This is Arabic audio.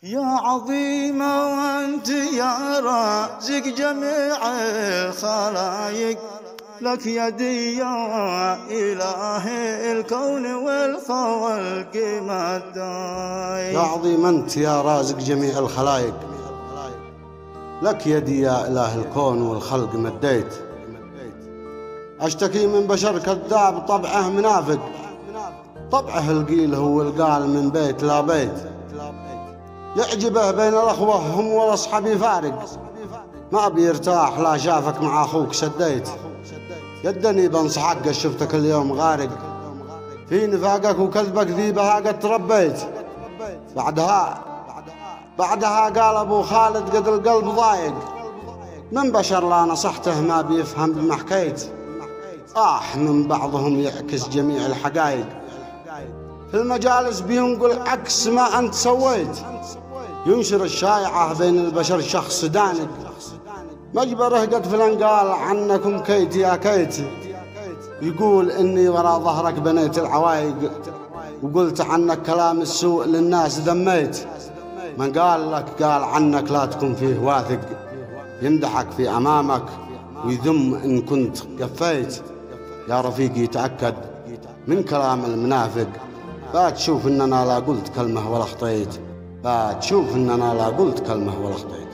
يا عظيمة وانت يا رازق جميع الخلايق، لك يدي يا إله الكون والخلق مداي. يا عظيم أنت يا رازق جميع الخلايق، لك يدي يا إله الكون والخلق مديت. أشتكي من بشر كذاب طبعه منافق، طبعه القيل هو القال من بيت لا بيت. يعجبه بين الأخوة هم والأصحاب يفارق، ما بيرتاح لا شافك مع أخوك سديت. يدني بنصحك شفتك اليوم غارق، في نفاقك وكذبك ذي بها قد تربيت. بعدها قال أبو خالد قد القلب ضايق، من بشر لا نصحته ما بيفهم بما حكيت. من بعضهم يعكس جميع الحقائق، في المجالس بينقل عكس ما أنت سويت. ينشر الشائعة بين البشر شخص دانق، مجبره قد فلان قال عنكم كيت يا كيت. يقول إني وراء ظهرك بنيت العوايق، وقلت عنك كلام السوء للناس ذميت. من قال لك قال عنك لا تكون فيه واثق، يمدحك في أمامك ويذم إن كنت قفيت. يا رفيقي تأكد من كلام المنافق، بتشوف إننا لا قلت كلمة ولا خطيت، بتشوف إننا لا قلت كلمة ولا خطيت.